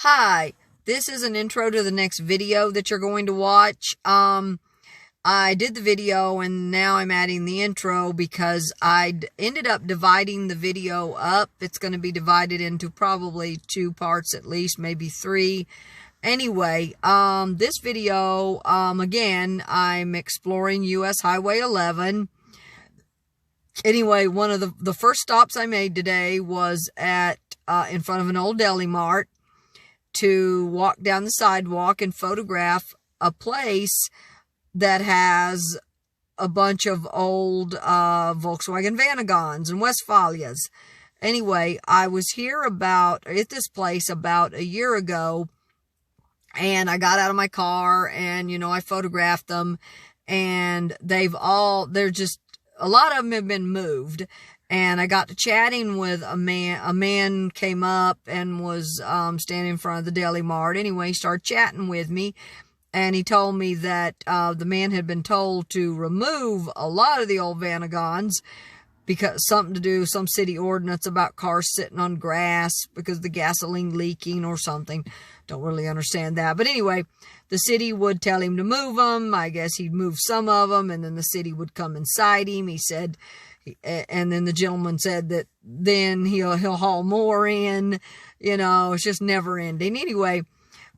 Hi, this is an intro to the next video that you're going to watch. I did the video and now I'm adding the intro because I ended up dividing the video up. It's going to be divided into probably 2 parts at least, maybe 3. Anyway, this video, again, I'm exploring US Highway 11. Anyway, one of the first stops I made today was at in front of an old Deli Mart to walk down the sidewalk and photograph a place that has a bunch of old Volkswagen Vanagons and Westphalias. Anyway, I was here at this place about a year ago, and I got out of my car and, I photographed them, and they're just, a lot of them have been moved. And I got to chatting with a man. A man came up and was standing in front of the Deli Mart. Anyway, he started chatting with me, and he told me that the man had been told to remove a lot of the old Vanagons because something to do, some city ordinance about cars sitting on grass because the gasoline leaking or something. Don't really understand that. But anyway, the city would tell him to move them. I guess he'd move some of them, and then the city would come inside him. He said, and then the gentleman said that then he'll haul more in, it's just never ending. Anyway,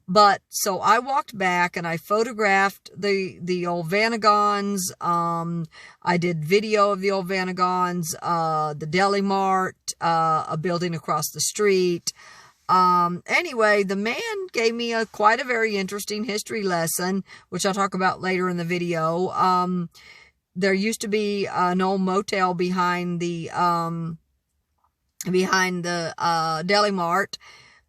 but so I walked back and I photographed the old Vanagons. I did video of the old Vanagons, the Deli Mart, a building across the street. Anyway, the man gave me quite a very interesting history lesson, which I'll talk about later in the video. There used to be an old motel behind the Deli Mart.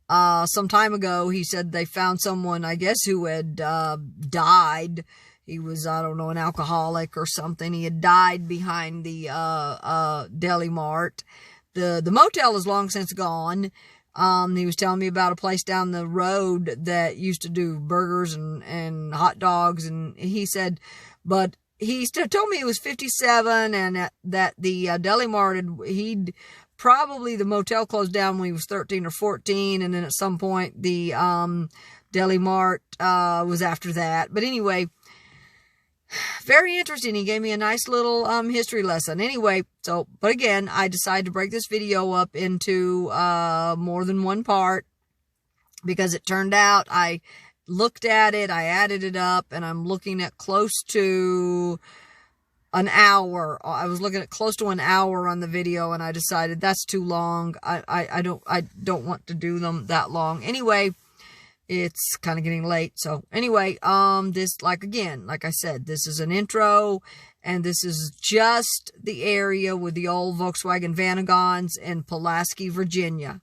Some time ago, he said they found someone, I guess, who had died. He was, I don't know, an alcoholic or something. He had died behind the Deli Mart. The motel is long since gone. He was telling me about a place down the road that used to do burgers and hot dogs, and he said, but he told me he was 57 and that the Deli Mart, the motel closed down when he was 13 or 14, and then at some point the Deli Mart was after that. But anyway, very interesting. He gave me a nice little history lesson. Anyway, but again, I decided to break this video up into more than one part because it turned out I looked at it, I added it up, and I'm looking at close to an hour. I was looking at close to an hour on the video, and I decided that's too long. I don't want to do them that long. Anyway, it's kind of getting late. So anyway, this, like I said, this is an intro, and this is just the area with the old Volkswagen Vanagons in Pulaski, Virginia.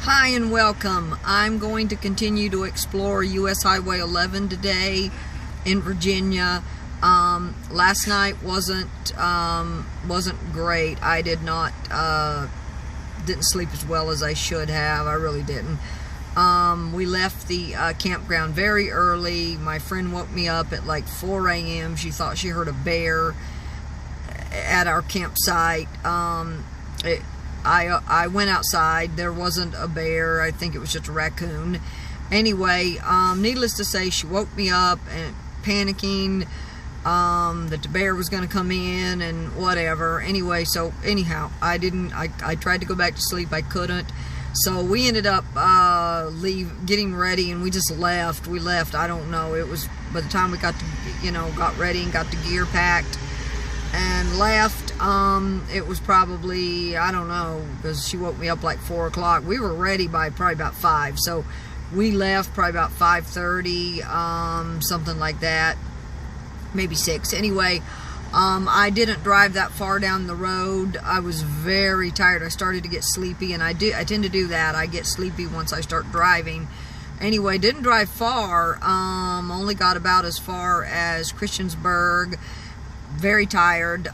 Hi and welcome. I'm going to continue to explore US Highway 11 today in Virginia. Last night wasn't great. I didn't sleep as well as I should have. I really didn't. We left the campground very early. My friend woke me up at like 4 a.m. She thought she heard a bear at our campsite. I went outside. There wasn't a bear. I think it was just a raccoon. Anyway, needless to say, she woke me up and panicking that the bear was going to come in and whatever. Anyway, so anyhow, I tried to go back to sleep. I couldn't. So we ended up getting ready, and we just left. We left. I don't know. It was by the time we got ready and got the gear packed and left. It was probably, I don't know, because she woke me up like 4 o'clock. We were ready by probably about 5. So we left probably about 5:30, something like that, maybe 6. Anyway, I didn't drive that far down the road. I was very tired. I started to get sleepy, and I tend to do that. I get sleepy once I start driving. Anyway, didn't drive far. Only got about as far as Christiansburg. Very tired.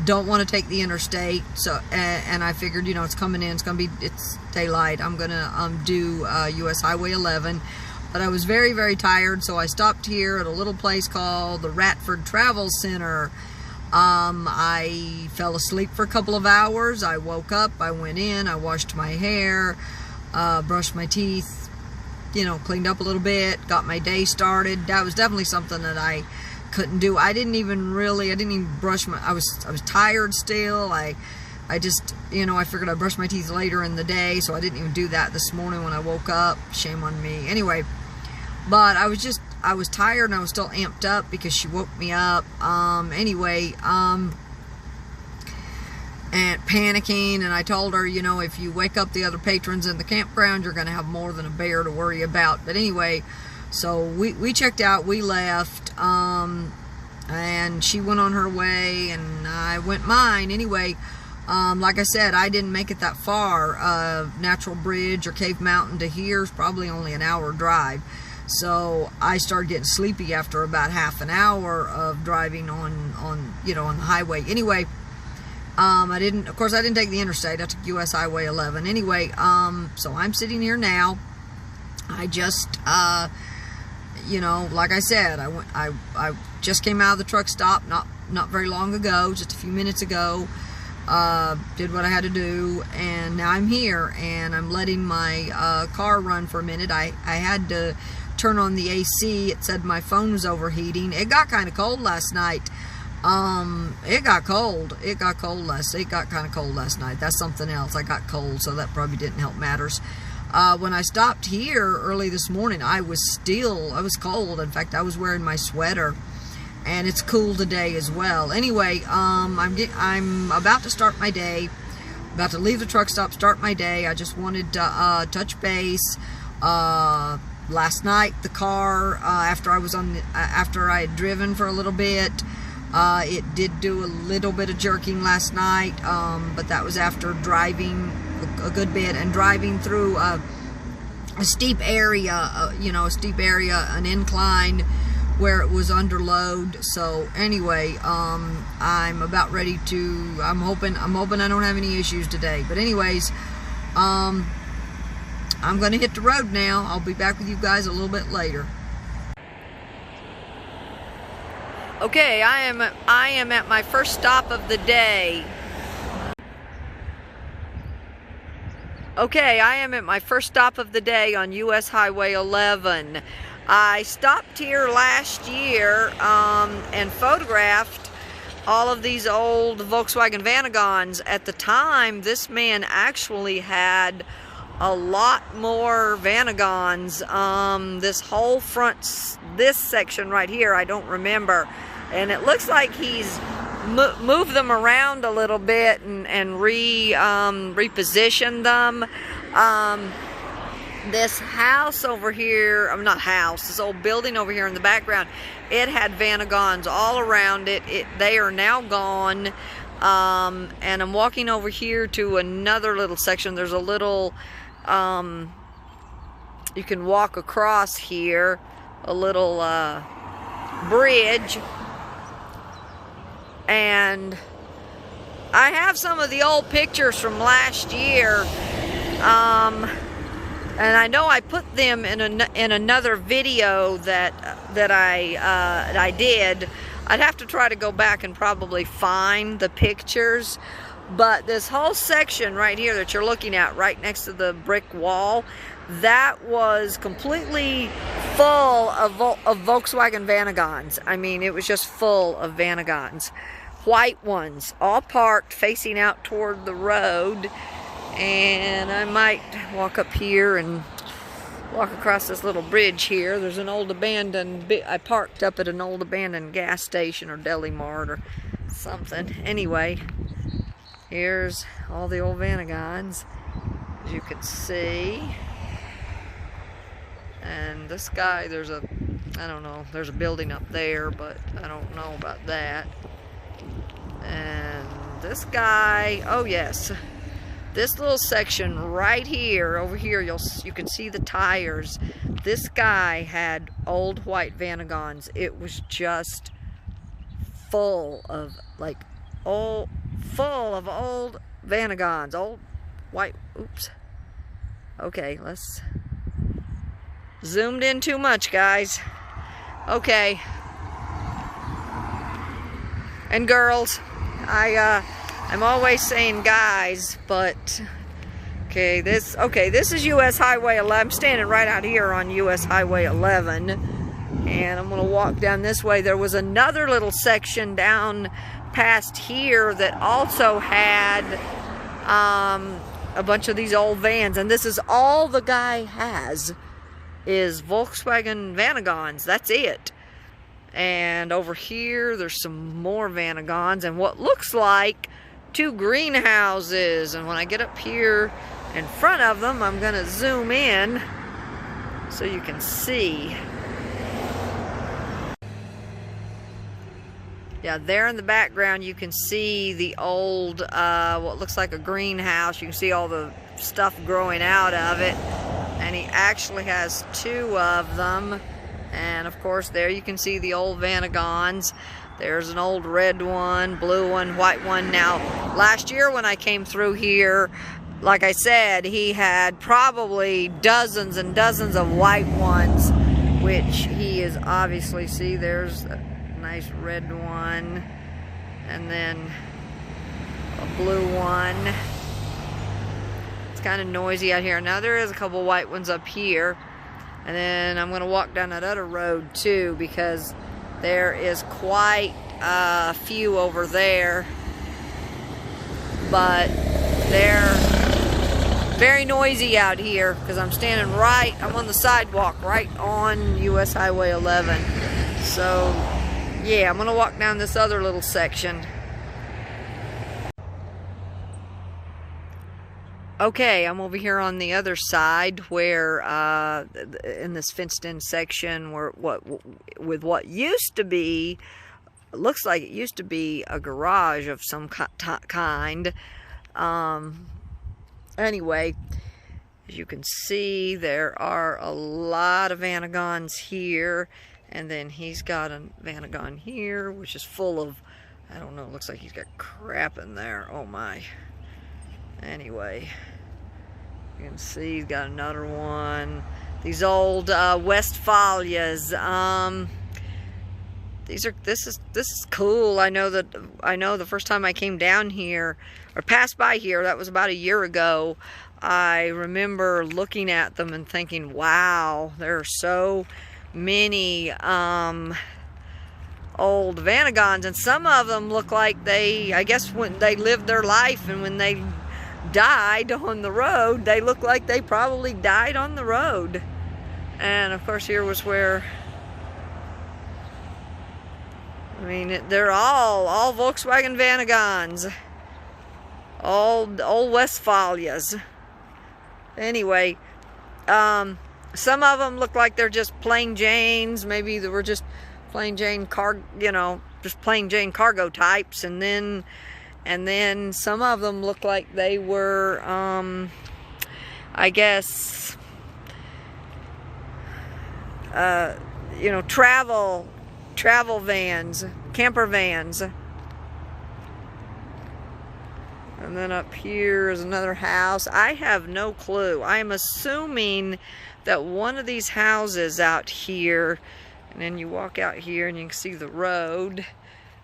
Don't want to take the interstate, so and I figured, it's coming in, it's daylight, I'm gonna do US Highway 11. But I was very, very tired, so I stopped here at a little place called the Radford Travel Center. I fell asleep for a couple of hours. I woke up, I went in, I washed my hair, brushed my teeth, you know, cleaned up a little bit, got my day started. That was definitely something that I couldn't do. I didn't even brush my, I was tired still. I just, you know, I figured I'd brush my teeth later in the day, so I didn't even do that this morning when I woke up. Shame on me. Anyway, but I was tired and I was still amped up because she woke me up. And panicking, and I told her, you know, if you wake up the other patrons in the campground, you're going to have more than a bear to worry about. But anyway, so we checked out, we left, and she went on her way, and I went mine. Anyway, like I said, I didn't make it that far. Natural Bridge or Cave Mountain to here is probably only an hour drive. So I started getting sleepy after about half an hour of driving on the highway. Anyway, I didn't take the interstate. I took US Highway 11. Anyway, so I'm sitting here now. I just, like I said, I just came out of the truck stop not very long ago, just a few minutes ago. Did what I had to do, and now I'm here, and I'm letting my car run for a minute. I had to turn on the AC. It said my phone was overheating. It got kind of cold last night. It got cold. It got kind of cold last night. That's something else. I got cold, so that probably didn't help matters. When I stopped here early this morning, I was cold. In fact, I was wearing my sweater, and it's cool today as well. Anyway, I'm about to start my day. About to leave the truck stop, start my day. I just wanted to touch base. Last night, the car, after I had driven for a little bit, it did do a little bit of jerking last night, but that was after driving a good bit and driving through a steep area, an incline where it was under load. So anyway, I'm about ready to, I'm hoping I don't have any issues today. But anyways, I'm going to hit the road now. I'll be back with you guys a little bit later. Okay, I am at my first stop of the day. Okay, I am at my first stop of the day on US Highway 11. I stopped here last year and photographed all of these old Volkswagen Vanagons. At the time, this man actually had a lot more Vanagons. This whole front, this section right here, I don't remember. And it looks like he's moved them around a little bit and repositioned them. This house over here, this old building over here in the background, it had Vanagons all around it. They are now gone. And I'm walking over here to another little section. There's a little, you can walk across here, a little bridge. And I have some of the old pictures from last year, and I know I put them in another video that I did. I'd have to try to go back and probably find the pictures, but this whole section right here that you're looking at right next to the brick wall, that was completely full of Volkswagen Vanagons. I mean, it was just full of Vanagons. White ones, all parked facing out toward the road. And I might walk up here and walk across this little bridge here. There's an old abandoned, I parked up at an old abandoned gas station or Deli Mart or something. Anyway, here's all the old Vanagons, as you can see. And this guy, there's a building up there, but I don't know about that. And this guy, oh yes, this little section right here, over here, you can see the tires. This guy had old white Vanagons. It was just full of old Vanagons, old white. Oops. Okay, let's. Zoomed in too much, guys. Okay. and girls. I'm always saying guys, but okay, this is US Highway 11. I'm standing right out here on US Highway 11, and I'm gonna walk down this way. There was another little section down past here that also had a bunch of these old vans, and this is all the guy has is Volkswagen Vanagons. That's it. And over here there's some more Vanagons and what looks like 2 greenhouses. And when I get up here in front of them, I'm gonna zoom in so you can see. Yeah, there in the background you can see the old what looks like a greenhouse. You can see all the stuff growing out of it, and he actually has 2 of them. And of course there you can see the old Vanagons. There's an old red one, blue one, white one. Now last year when I came through here, like I said, he had probably dozens and dozens of white ones, which he is obviously, see, there's a nice red one, and then a blue one. It's kind of noisy out here. Now there is a couple white ones up here. And then I'm going to walk down that other road too, because there is quite a few over there. But they're very noisy out here because I'm standing I'm on the sidewalk right on US Highway 11. So yeah, I'm going to walk down this other little section. Okay, I'm over here on the other side where, in this fenced-in section, where with what used to be, looks like it used to be a garage of some kind. Anyway, as you can see, there are a lot of Vanagons here, and then he's got a Vanagon here, which is full of, I don't know, it looks like he's got crap in there. Oh my. Anyway, you can see he's got another one. These old Westphalias. This is cool. I know the first time I came down here or passed by here, that was about a year ago. I remember looking at them and thinking, wow, there are so many old Vanagons, and some of them look like they, I guess when they lived their life and when they died on the road, they look like they probably died on the road. And of course here was where, I mean, they're all Volkswagen Vanagons, old Westphalias. Anyway, some of them look like they're just plain Janes. Maybe they were just plain Jane just plain Jane cargo types, and then some of them look like they were, I guess, travel vans, camper vans. And then up here is another house. I have no clue. I'm assuming that one of these houses out here, and then you walk out here and you can see the road.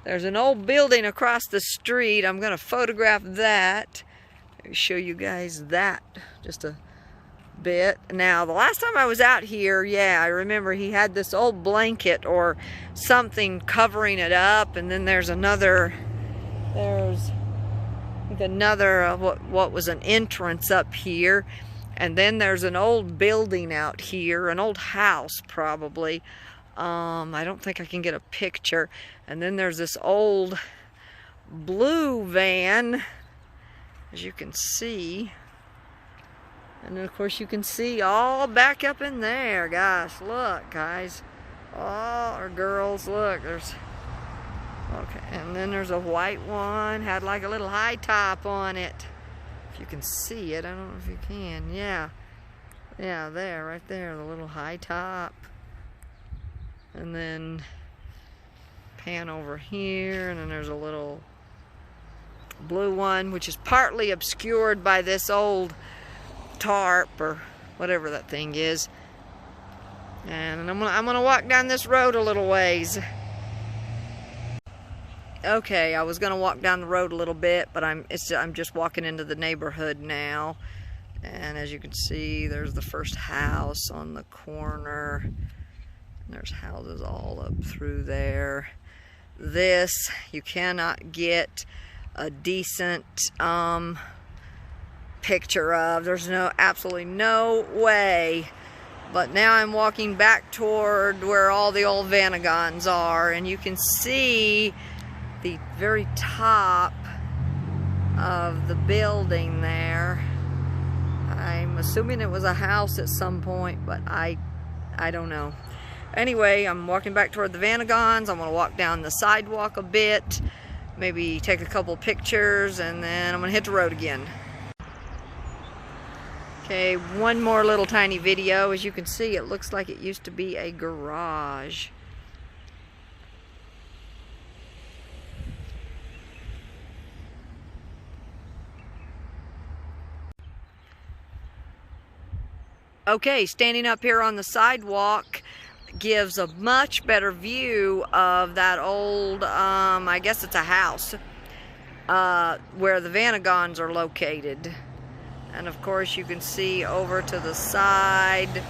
There's an old building across the street. I'm going to photograph that. Let me show you guys that just a bit. Now, the last time I was out here, yeah, I remember he had this old blanket or something covering it up. And then there's another, what was an entrance up here. And then there's an old building out here, an old house probably. I don't think I can get a picture. And then there's this old blue van, as you can see. And then of course you can see all back up in there. Gosh, look, guys. Oh, or girls, look, there's, okay. And then there's a white one, had like a little high top on it. If you can see it, I don't know if you can. Yeah, there, right there, the little high top. And then pan over here, and then there's a little blue one, which is partly obscured by this old tarp or whatever that thing is. And I'm gonna walk down this road a little ways. Okay, I was gonna walk down the road a little bit, but I'm just walking into the neighborhood now. And as you can see, there's the first house on the corner. And there's houses all up through there. This, you cannot get a decent picture of. There's absolutely no way. But now I'm walking back toward where all the old Vanagons are, and you can see the very top of the building there. I'm assuming it was a house at some point, but I don't know. Anyway, I'm walking back toward the Vanagons. I'm going to walk down the sidewalk a bit, maybe take a couple pictures, and then I'm going to hit the road again. Okay, one more little tiny video. As you can see, it looks like it used to be a garage. Okay, standing up here on the sidewalk gives a much better view of that old, I guess it's a house, where the Vanagons are located. And of course you can see over to the side,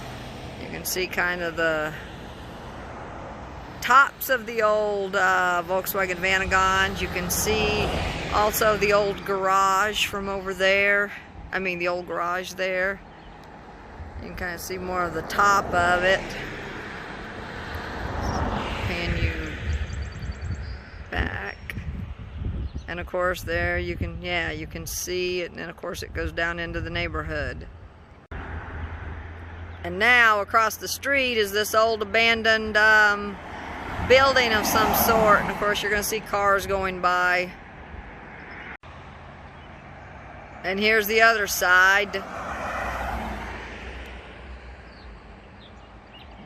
you can see kind of the tops of the old Volkswagen Vanagons. You can see also the old garage from over there. I mean the old garage there. You can kind of see more of the top of it. Pan you back. And of course there you can, yeah, you can see it, and then of course it goes down into the neighborhood. And now across the street is this old abandoned building of some sort, and of course you're going to see cars going by. And here's the other side.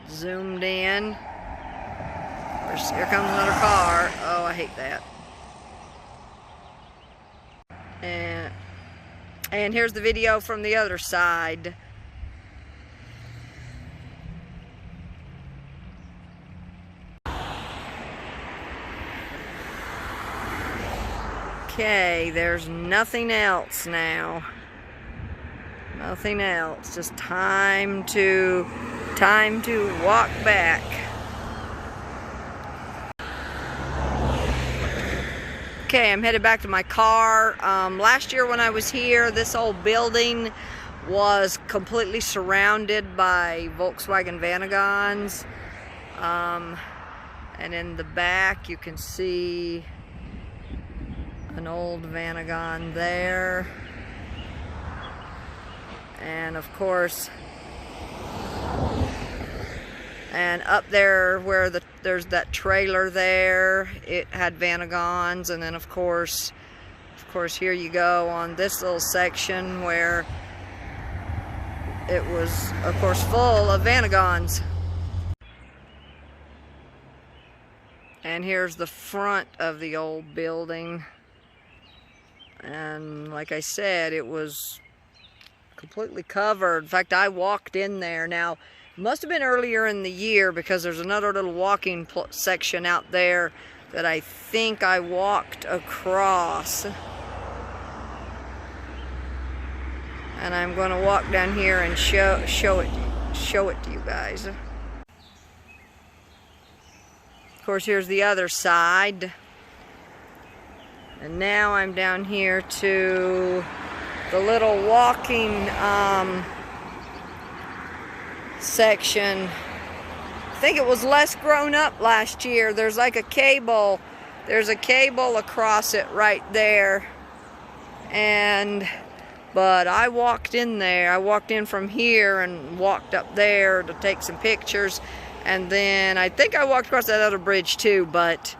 Zoomed in. Here comes another car. Oh, I hate that. And here's the video from the other side. Okay, there's nothing else now. Nothing else. Just time to walk back. Okay, I'm headed back to my car. Last year when I was here, this old building was completely surrounded by Volkswagen Vanagons. And in the back you can see an old Vanagon there. And of course, and up there where there's that trailer there, it had Vanagons. And then of course here you go on this little section where it was of course full of Vanagons. And here's the front of the old building. And like I said, it was completely covered. In fact, I walked in there. Now, it must have been earlier in the year, because there's another little walking section out there that I think I walked across. And I'm going to walk down here and show it to you guys. Of course, here's the other side. And now I'm down here to the little walking section. I think it was less grown up last year. There's like a cable. There's a cable across it right there. But I walked in there. I walked in from here and walked up there to take some pictures. And then I think I walked across that other bridge too, but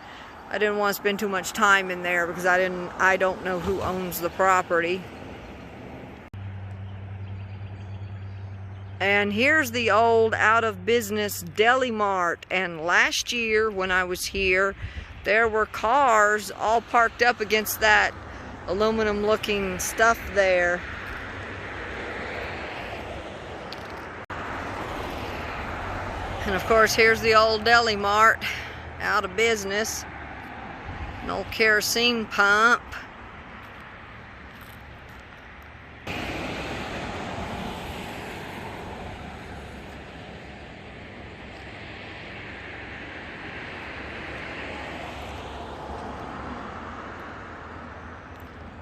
I didn't want to spend too much time in there because I don't know who owns the property. And here's the old out-of-business Deli Mart. And last year when I was here, there were cars all parked up against that aluminum-looking stuff there. And of course, here's the old Deli Mart, out of business. An old kerosene pump.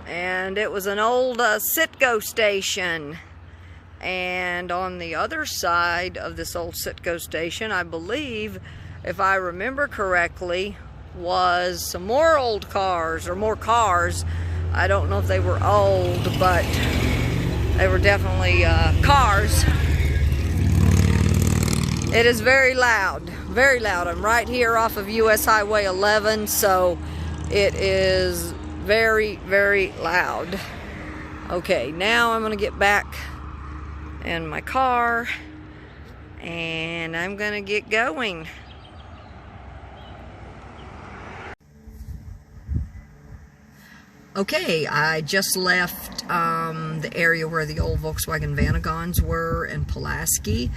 And it was an old Citgo station. And on the other side of this old Citgo station, I believe, if I remember correctly, was some more old cars, or more cars. I don't know if they were old, but they were definitely cars. It is very loud, very loud. I'm right here off of US Highway 11, so it is very, very loud. Okay, now I'm gonna get back in my car and I'm gonna get going. Okay, I just left the area where the old Volkswagen Vanagons were in Pulaski.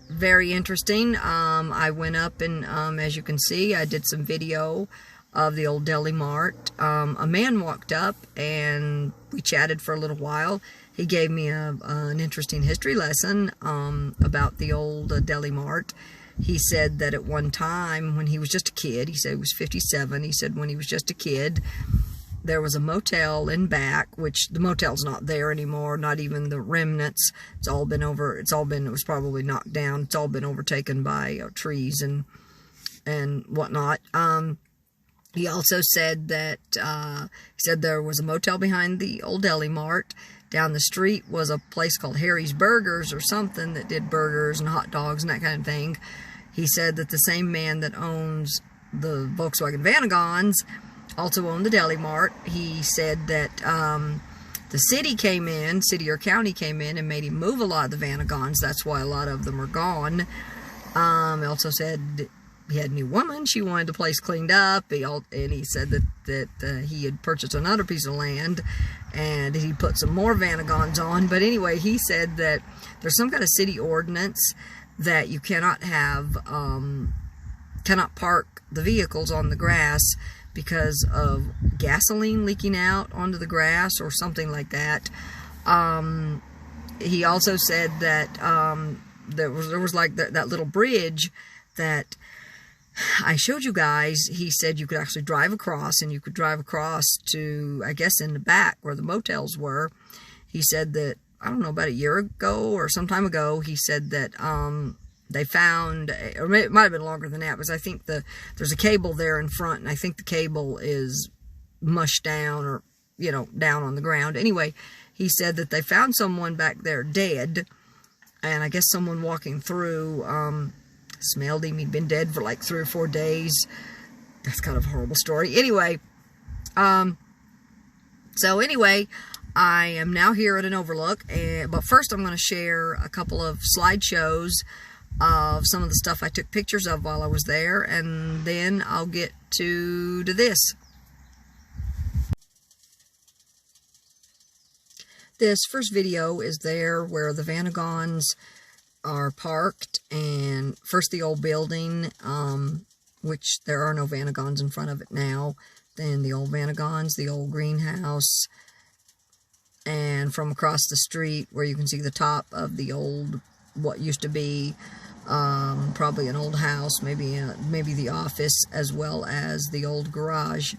Very interesting. I went up and, as you can see, I did some video of the old Deli Mart. A man walked up and we chatted for a little while. He gave me an interesting history lesson about the old Deli Mart. He said that at one time when he was just a kid, he said he was 57, he said when he was just a kid, there was a motel in back, which the motel's not there anymore, not even the remnants. It was probably knocked down. It's all been overtaken by trees and whatnot. He also said that, there was a motel behind the old Deli Mart. Down the street was a place called Harry's Burgers or something that did burgers and hot dogs and that kind of thing. He said that the same man that owns the Volkswagen Vanagons also owned the Deli Mart. He said that the city or county came in and made him move a lot of the Vanagons. That's why a lot of them are gone. He also said he had a new woman. She wanted the place cleaned up. And he said that he had purchased another piece of land and he put some more Vanagons on. But anyway, he said that there's some kind of city ordinance that you cannot park the vehicles on the grass because of gasoline leaking out onto the grass or something like that. He also said that there was like that little bridge that I showed you guys. He said you could actually drive across, and you could drive across to, I guess, in the back where the motels were. He said that, I don't know, about a year ago or some time ago, he said that they found, or it might have been longer than that, because I think there's a cable there in front, and I think the cable is mushed down or, down on the ground. Anyway, he said that they found someone back there dead, and I guess someone walking through smelled him. He'd been dead for like 3 or 4 days. That's kind of a horrible story. Anyway, so anyway, I am now here at an overlook, but first I'm going to share a couple of slideshows of some of the stuff I took pictures of while I was there, and then I'll get to this. This first video is there where the Vanagons are parked, and first the old building, which there are no Vanagons in front of it now, then the old Vanagons, the old greenhouse, and from across the street where you can see the top of the old, what used to be probably an old house, maybe the office, as well as the old garage.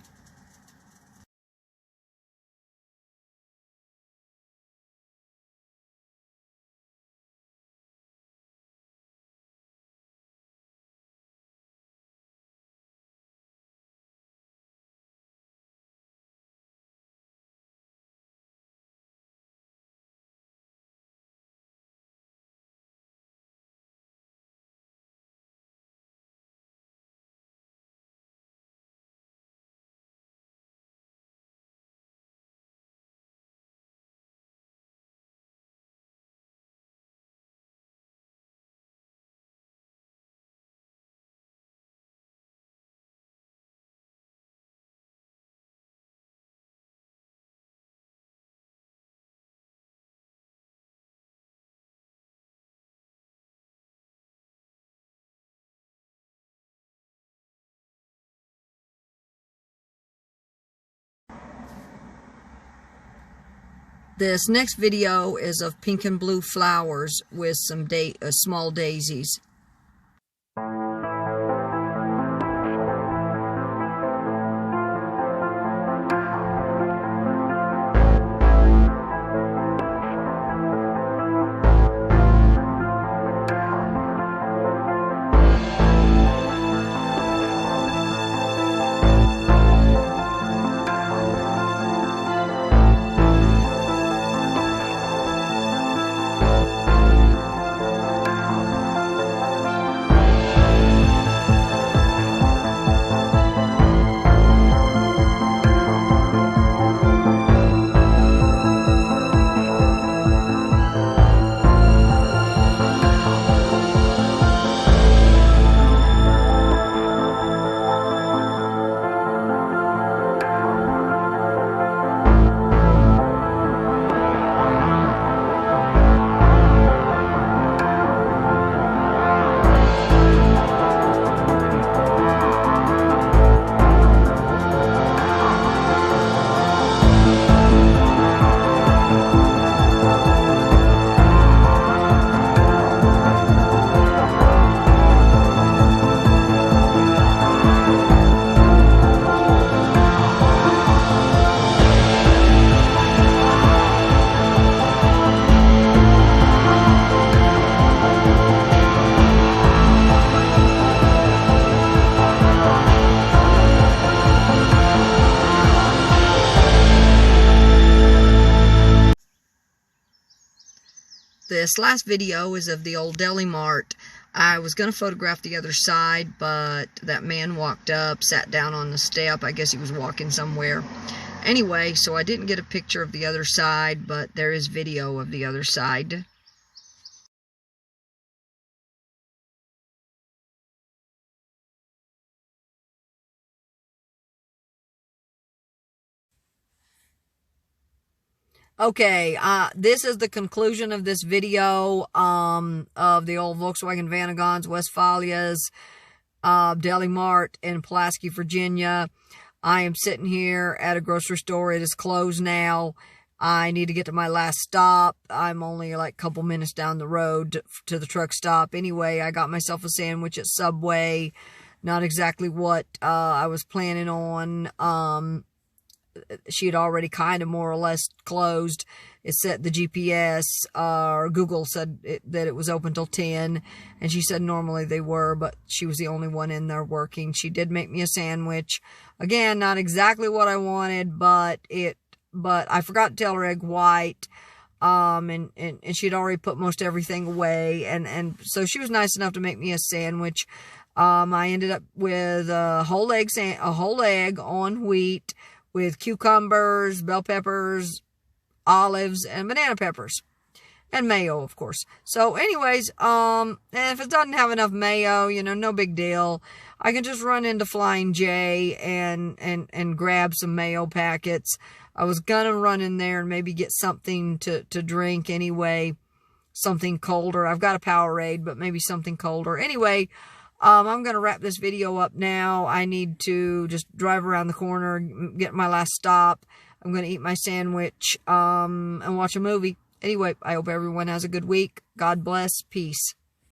This next video is of pink and blue flowers with some small daisies. This last video is of the old Deli Mart. I was going to photograph the other side, but that man walked up, sat down on the step. I guess he was walking somewhere. Anyway, so I didn't get a picture of the other side, but there is video of the other side. Okay, this is the conclusion of this video of the old Volkswagen Vanagons, Westphalias, Deli Mart in Pulaski, Virginia. I am sitting here at a grocery store. It is closed now. I need to get to my last stop. I'm only like a couple minutes down the road to the truck stop. Anyway, I got myself a sandwich at Subway. Not exactly what I was planning on. She had already kind of more or less closed. It said the GPS, or Google said that it was open till 10, and she said normally they were, but she was the only one in there working. She did make me a sandwich. Again, not exactly what I wanted, but I forgot to tell her egg white, and she'd already put most everything away, and so she was nice enough to make me a sandwich. I ended up with a whole egg on wheat, with cucumbers, bell peppers, olives, and banana peppers. And mayo, of course. So anyways, and if it doesn't have enough mayo, you know, no big deal. I can just run into Flying J and grab some mayo packets. I was gonna run in there and maybe get something to drink anyway. Something colder. I've got a Powerade, but maybe something colder. Anyway, I'm going to wrap this video up now. I need to just drive around the corner, get my last stop. I'm going to eat my sandwich, and watch a movie. Anyway, I hope everyone has a good week. God bless. Peace.